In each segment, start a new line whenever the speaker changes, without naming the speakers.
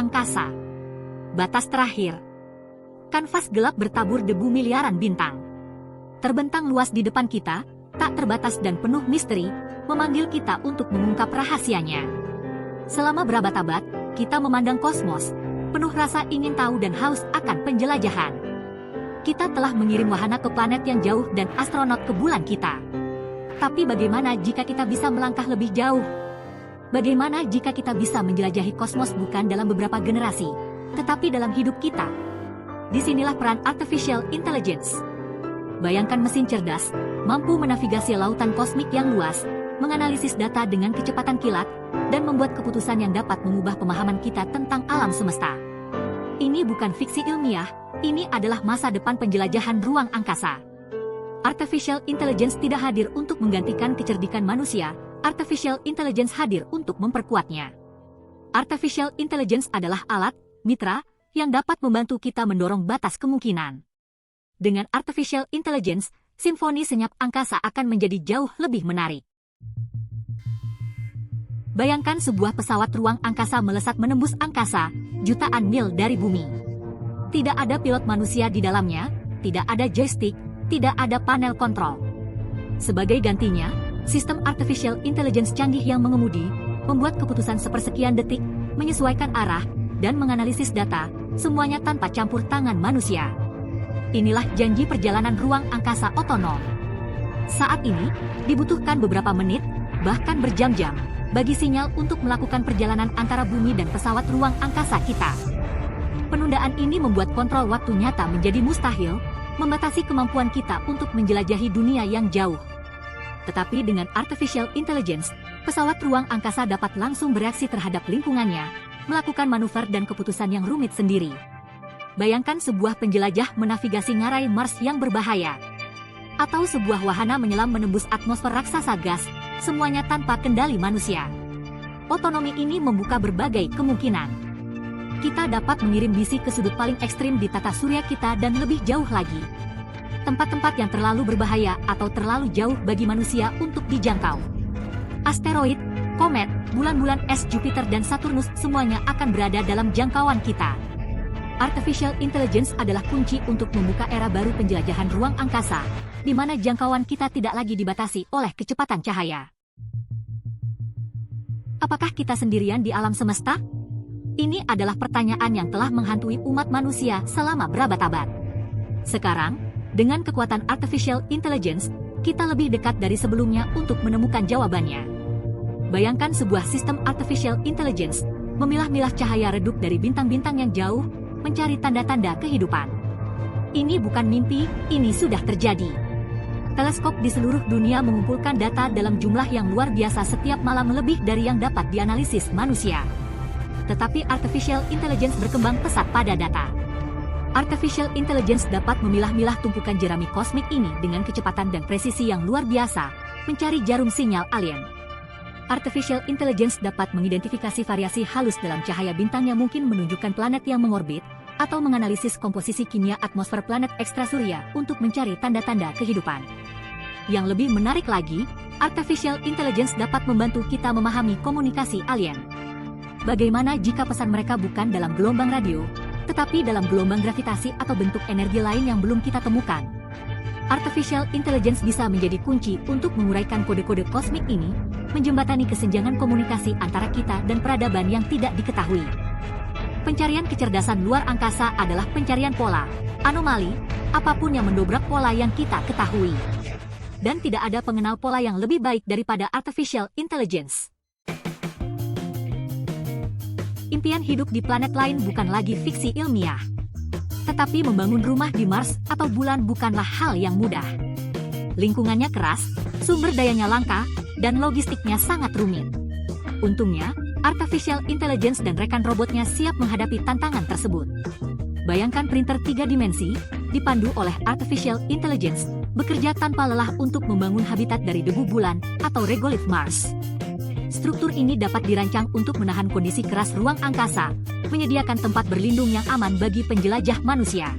angkasa. Batas terakhir. Kanvas gelap bertabur debu miliaran bintang. Terbentang luas di depan kita, tak terbatas dan penuh misteri, memanggil kita untuk mengungkap rahasianya. Selama berabad-abad, kita memandang kosmos, penuh rasa ingin tahu dan haus akan penjelajahan. Kita telah mengirim wahana ke planet yang jauh dan astronot ke bulan kita. Tapi bagaimana jika kita bisa melangkah lebih jauh? Bagaimana jika kita bisa menjelajahi kosmos bukan dalam beberapa generasi, tetapi dalam hidup kita? Disinilah peran Artificial Intelligence. Bayangkan mesin cerdas, mampu menavigasi lautan kosmik yang luas, menganalisis data dengan kecepatan kilat, dan membuat keputusan yang dapat mengubah pemahaman kita tentang alam semesta. Ini bukan fiksi ilmiah, ini adalah masa depan penjelajahan ruang angkasa. Artificial Intelligence tidak hadir untuk menggantikan kecerdikan manusia, Artificial Intelligence hadir untuk memperkuatnya. Artificial Intelligence adalah alat, mitra, yang dapat membantu kita mendorong batas kemungkinan. Dengan Artificial Intelligence, simfoni senyap angkasa akan menjadi jauh lebih menarik. Bayangkan sebuah pesawat ruang angkasa melesat menembus angkasa, jutaan mil dari bumi. Tidak ada pilot manusia di dalamnya, tidak ada joystick, tidak ada panel kontrol. Sebagai gantinya, sistem Artificial Intelligence canggih yang mengemudi, membuat keputusan sepersekian detik, menyesuaikan arah, dan menganalisis data, semuanya tanpa campur tangan manusia. Inilah janji perjalanan ruang angkasa otonom. Saat ini, dibutuhkan beberapa menit, bahkan berjam-jam, bagi sinyal untuk melakukan perjalanan antara bumi dan pesawat ruang angkasa kita. Penundaan ini membuat kontrol waktu nyata menjadi mustahil, membatasi kemampuan kita untuk menjelajahi dunia yang jauh. Tetapi dengan Artificial Intelligence, pesawat ruang angkasa dapat langsung bereaksi terhadap lingkungannya, melakukan manuver dan keputusan yang rumit sendiri. Bayangkan sebuah penjelajah menavigasi ngarai Mars yang berbahaya. Atau sebuah wahana menyelam menembus atmosfer raksasa gas, semuanya tanpa kendali manusia. Otonomi ini membuka berbagai kemungkinan. Kita dapat mengirim misi ke sudut paling ekstrim di tata surya kita dan lebih jauh lagi. Tempat-tempat yang terlalu berbahaya atau terlalu jauh bagi manusia untuk dijangkau. Asteroid, komet, bulan-bulan es Jupiter dan Saturnus semuanya akan berada dalam jangkauan kita. Artificial Intelligence adalah kunci untuk membuka era baru penjelajahan ruang angkasa, di mana jangkauan kita tidak lagi dibatasi oleh kecepatan cahaya. Apakah kita sendirian di alam semesta? Ini adalah pertanyaan yang telah menghantui umat manusia selama berabad-abad. Sekarang, dengan kekuatan Artificial Intelligence, kita lebih dekat dari sebelumnya untuk menemukan jawabannya. Bayangkan sebuah sistem Artificial Intelligence memilah-milah cahaya redup dari bintang-bintang yang jauh, mencari tanda-tanda kehidupan. Ini bukan mimpi, ini sudah terjadi. Teleskop di seluruh dunia mengumpulkan data dalam jumlah yang luar biasa setiap malam, lebih dari yang dapat dianalisis manusia. Tetapi Artificial Intelligence berkembang pesat pada data. Artificial Intelligence dapat memilah-milah tumpukan jerami kosmik ini dengan kecepatan dan presisi yang luar biasa, mencari jarum sinyal alien. Artificial Intelligence dapat mengidentifikasi variasi halus dalam cahaya bintang yang mungkin menunjukkan planet yang mengorbit, atau menganalisis komposisi kimia atmosfer planet ekstrasurya untuk mencari tanda-tanda kehidupan. Yang lebih menarik lagi, Artificial Intelligence dapat membantu kita memahami komunikasi alien. Bagaimana jika pesan mereka bukan dalam gelombang radio, tetapi dalam gelombang gravitasi atau bentuk energi lain yang belum kita temukan? Artificial Intelligence bisa menjadi kunci untuk menguraikan kode-kode kosmik ini, menjembatani kesenjangan komunikasi antara kita dan peradaban yang tidak diketahui. Pencarian kecerdasan luar angkasa adalah pencarian pola, anomali, apapun yang mendobrak pola yang kita ketahui. Dan tidak ada pengenal pola yang lebih baik daripada Artificial Intelligence. Impian hidup di planet lain bukan lagi fiksi ilmiah. Tetapi membangun rumah di Mars atau bulan bukanlah hal yang mudah. Lingkungannya keras, sumber dayanya langka, dan logistiknya sangat rumit. Untungnya, Artificial Intelligence dan rekan robotnya siap menghadapi tantangan tersebut. Bayangkan printer 3 dimensi, dipandu oleh Artificial Intelligence, bekerja tanpa lelah untuk membangun habitat dari debu bulan atau regolith Mars. Struktur ini dapat dirancang untuk menahan kondisi keras ruang angkasa, menyediakan tempat berlindung yang aman bagi penjelajah manusia.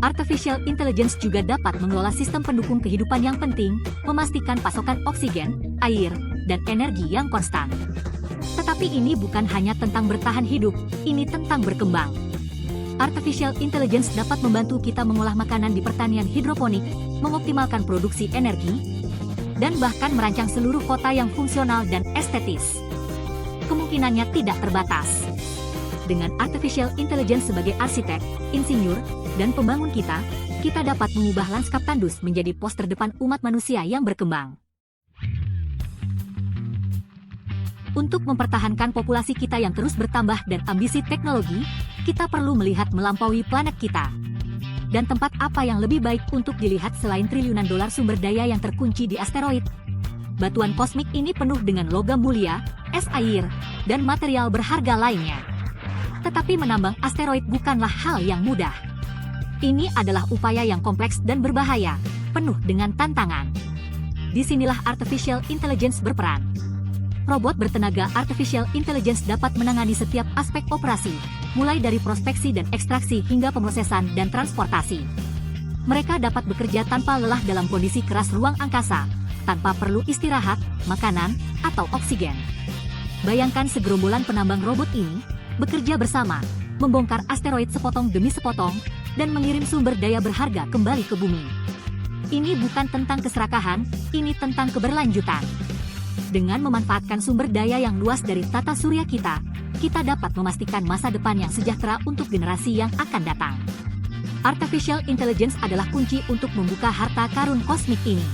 Artificial Intelligence juga dapat mengelola sistem pendukung kehidupan yang penting, memastikan pasokan oksigen, air, dan energi yang konstan. Tetapi ini bukan hanya tentang bertahan hidup, ini tentang berkembang. Artificial Intelligence dapat membantu kita mengolah makanan di pertanian hidroponik, mengoptimalkan produksi energi, dan bahkan merancang seluruh kota yang fungsional dan estetis. Kemungkinannya tidak terbatas. Dengan Artificial Intelligence sebagai arsitek, insinyur, dan pembangun kita dapat mengubah lanskap tandus menjadi pos terdepan umat manusia yang berkembang. Untuk mempertahankan populasi kita yang terus bertambah dan ambisi teknologi, kita perlu melihat melampaui planet kita. Dan tempat apa yang lebih baik untuk dilihat selain triliunan dolar sumber daya yang terkunci di asteroid? Batuan kosmik ini penuh dengan logam mulia, es air, dan material berharga lainnya. Tetapi menambang asteroid bukanlah hal yang mudah. Ini adalah upaya yang kompleks dan berbahaya, penuh dengan tantangan. Disinilah Artificial Intelligence berperan. Robot bertenaga Artificial Intelligence dapat menangani setiap aspek operasi, mulai dari prospeksi dan ekstraksi hingga pemrosesan dan transportasi. Mereka dapat bekerja tanpa lelah dalam kondisi keras ruang angkasa, tanpa perlu istirahat, makanan, atau oksigen. Bayangkan segerombolan penambang robot ini bekerja bersama, membongkar asteroid sepotong demi sepotong, dan mengirim sumber daya berharga kembali ke bumi. Ini bukan tentang keserakahan, ini tentang keberlanjutan. Dengan memanfaatkan sumber daya yang luas dari tata surya kita dapat memastikan masa depan yang sejahtera untuk generasi yang akan datang. Artificial Intelligence adalah kunci untuk membuka harta karun kosmik ini.